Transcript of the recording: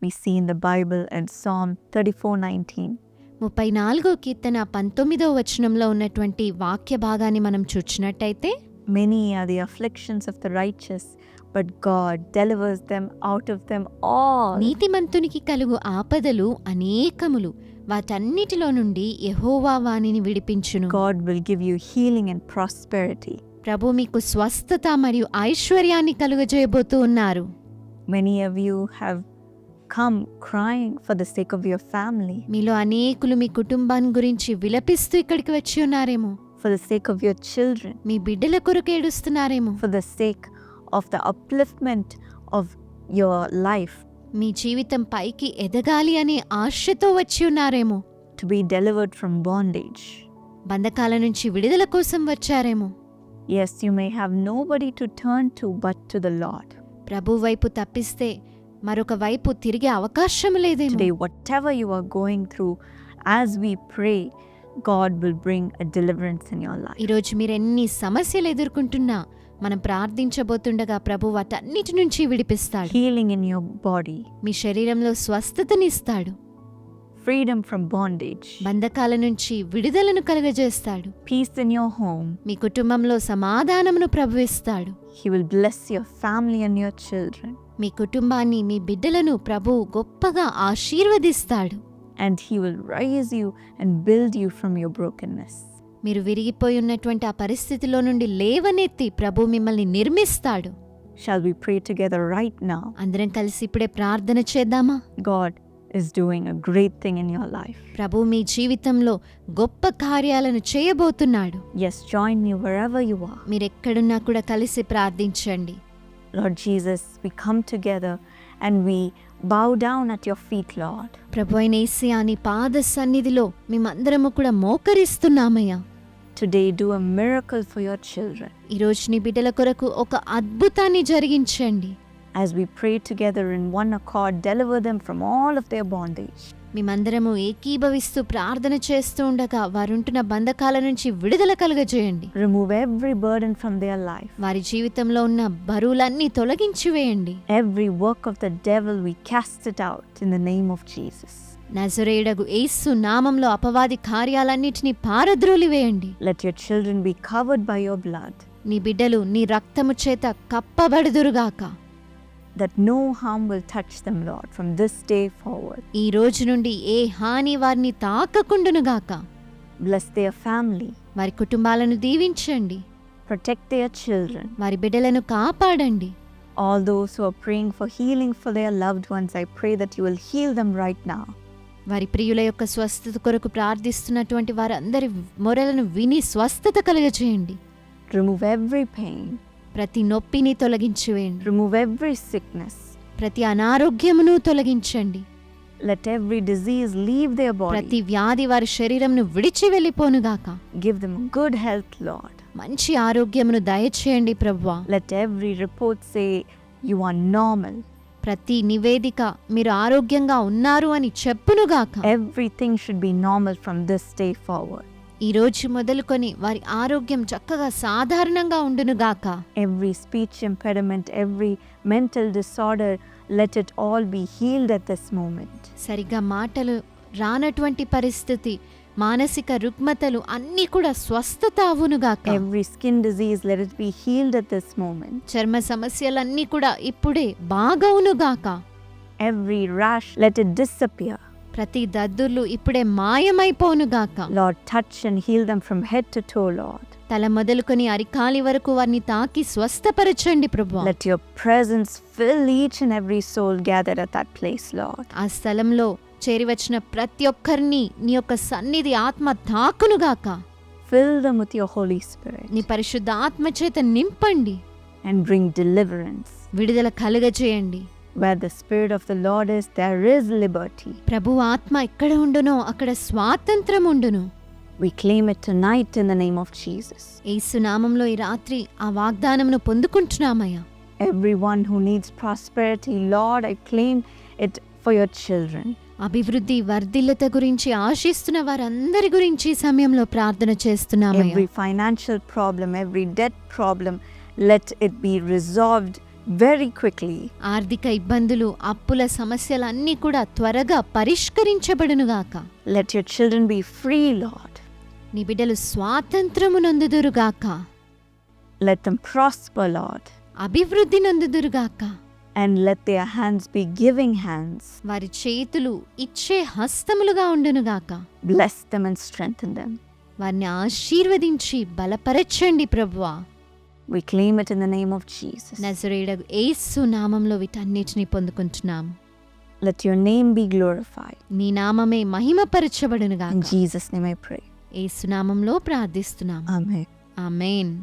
we see in the Bible in Psalm 34:19. 34వ కీర్తన 19వ వచనంలో ఉన్నటువంటి వాక్య భాగాన్ని మనం చూచినట్టయితే, Many are the afflictions of the righteous, but God delivers them out of them all. నీతిమంతునికి కలుగు ఆపదలు అనేకములు, వాటన్నిటిలో నుండి యెహోవా వానిని విడిపించును. God will give you healing and prosperity. ప్రభు మీకు స్వస్థత మరియు ఐశ్వర్యాన్ని కలుగజేయబోతూ ఉన్నారు. Many of you have come crying for the sake of your family, మీలో అనేకులు మీ కుటుంబాన్ని గురించి విలపిస్తూ ఇక్కడికి వచ్చి ఉన్నారేమో, for the sake of your children, మీ బిడ్డల కొరకు ఏడుస్తున్నారేమో, for the sake of the upliftment of your life, మీ జీవితం పైకి ఎదగాలి అనే ఆశతో వచ్చి ఉన్నారేమో, to be delivered from bondage. బంధకాల నుంచి విడుదల కోసం వచ్చారేమో. Yes, you may have nobody to turn to but to the Lord. ప్రభు వైపు తప్పిస్తే మరొక వైపు తిరిగే అవకాశం లేదేమో. Today, whatever you are going through, as we pray, God will bring a deliverance in your life. ఈరోజు మీరు ఎన్ని సమస్యలు ఎదుర్కొంటున్నా మనం ప్రార్థించబోతుండగా ప్రభు వాటన్నిటి నుంచి విడిపిస్తాడు. Healing in your body, మీ శరీరంలో స్వస్థతనిస్తాడు, freedom from bondage, బంధకాల నుంచి విడుదలను కలుగజేస్తాడు, peace in your home. మీ కుటుంబంలో సమాధానమును ప్రభు ఇస్తాడు. He will bless your family and your children, మీ కుటుంబాన్ని, మీ బిడ్డలను ప్రభు గొప్పగా ఆశీర్వదిస్తాడు. and He will raise you and build you from your brokenness. మీరు విరిగిపోయి ఉన్నటువంటి ఆ పరిస్థితిలో నుండి లేవనెత్తి ప్రభు మిమ్మల్ని నిర్మిస్తాడు. Shall we pray together right now? అందరం కలిసి ఇప్పుడే ప్రార్థన చేద్దామా? God is doing a great thing in your life. ప్రభు మీ జీవితంలో గొప్ప కార్యాలను చేయబోతున్నాడు. Yes, join me wherever you are. మీరెక్కడున్నా కూడా కలిసి ప్రార్థించండి. Lord Jesus, we come together and we bow down at your feet, Lord. ప్రభు అయిన యేసయ్యా, నీ పాద సన్నిధిలో మేమందరము కూడా మోకరిస్తున్నామయ్యా. Today, do a miracle for your children. ఈరోజు నీ బిడ్డల కొరకు ఒక అద్భుతాన్ని జరిగించండి. As we pray together in one accord, deliver them from all of their bondage. మేమందరము ఏకీభవిస్తూ ప్రార్థన చేస్తూ ఉండగా వారుంటున్న బంధకాల నుంచి విడుదల కలుగజేయండి. Remove every burden from their life. వారి జీవితంలో ఉన్న బరువులన్నీ తొలగించి వేయండి. Every work of the devil, we cast it out in the name of Jesus. నజరేయుడగు యేసు నామంలో అపవాది కార్యాలన్నిటినీ పారద్రోలి వేయండి. Let your children be covered by your blood, నీ బిడ్డలు నీ రక్తము చేత కప్పబడుదురుగాక. that no harm will touch them, Lord, from this day forward. ఈ రోజు నుండి ఏ హాని వారిని తాకకుండునుగాక. Bless their family, వారి కుటుంబాలను దీవించండి. protect their children. వారి బిడ్డలను కాపాడండి. All those who are praying for healing for their loved ones, I pray that you will heal them right now. వారి ప్రియుల యొక్క స్వస్థత కొరకు ప్రార్థిస్తున్నటువంటి వారందరి మొరలను విని స్వస్థత కలుగజేయండి. Remove every pain, ప్రతి నొప్పిని తొలగించి వేయండి. remove every sickness. ప్రతి అనారోగ్యమును తొలగించండి. Let every disease leave their ప్రతి body. వ్యాధి వారి శరీరంను విడిచి వెళ్ళిపోనుగాక. Give them good health, Lord. మంచి ఆరోగ్యమును దయచేయండి ప్రభువా. Let every report say you are normal. ప్రతి నివేదిక మీరు ఆరోగ్యంగా ఉన్నారు అని చెప్పునుగాక. Everything should be normal from this day forward. ఈ రోజు మొదలుకొని వారి ఆరోగ్యం చక్కగా సాధారణంగా ఉండునుగాక. Every speech impediment, every mental disorder, let it all be healed at this moment. సరిగ్గా మాటలు రానటువంటి పరిస్థితి, మానసిక రుగ్మతలు అన్నీ కూడా స్వస్థత అవునుగాక. Every skin disease, let it be healed at this moment. చర్మ సమస్యలన్నీ కూడా ఇప్పుడే బాగవునుగాక. Every rash, let it disappear. ప్రతి దద్దుర్లు ఇప్పుడే మాయమైపోనుగాక. Lord, touch and heal them from head to toe, Lord. తల మొదలుకొని అరికాలి వరకు వారిని తాకి స్వస్థపరచండి ప్రభువా. Let your presence fill each and every soul gathered at that place, Lord. ఆ స్థలంలో చేరివచ్చిన ప్రతి ఒక్కరిని నీ యొక్క సన్నిధి ఆత్మ తాకునుగాక. Fill them with your Holy Spirit నీ పరిశుద్ధ ఆత్మ చేత నింపండి. and bring deliverance. విడుదల కలుగజేయండి. Where the Spirit of the Lord is, there is liberty. ప్రభు ఆత్మ ఎక్కడ ఉండునో అక్కడ స్వాతంత్రం ఉండును. We claim it tonight in the name of Jesus. యేసు నామంలో ఈ రాత్రి ఆ వాగ్దానమును పొందుకుంటున్నామయ్యా. Everyone who needs prosperity, Lord, I claim it for your children. అభివృద్ధి వర్ధిల్లత గురించి ఆశిస్తున్న వారందరి గురించి ఈ సమయంలో ప్రార్థన చేస్తున్నామయ్యా. Every financial problem, every debt problem, let it be resolved very quickly. ఆర్థిక ఇబ్బందులు, అప్పుల సమస్యలన్నీ కూడా త్వరగా పరిష్కరించబడునుగాక. Let your children be free, Lord. నీ బిడ్డలు స్వాతంత్రము నొందుదురుగాక. Let them prosper, Lord. అభివృద్ధి నొందుదురుగాక. And let their hands be giving hands. వారి చేతులు ఇచ్చే హస్తములుగా ఉండునుగాక. Bless them and strengthen them. వారిని ఆశీర్వదించి బలపరచండి ప్రభువా. We claim it in the name of Jesus. నజరేయుడగు యేసు నామములో వీటన్నిటిని పొందుకుంటున్నాం. Let your name be glorified. నీ నామమే మహిమపరచబడునుగాక. In Jesus' name I pray. యేసు నామములో ప్రార్థిస్తున్నాం. Amen. ఆమేన్.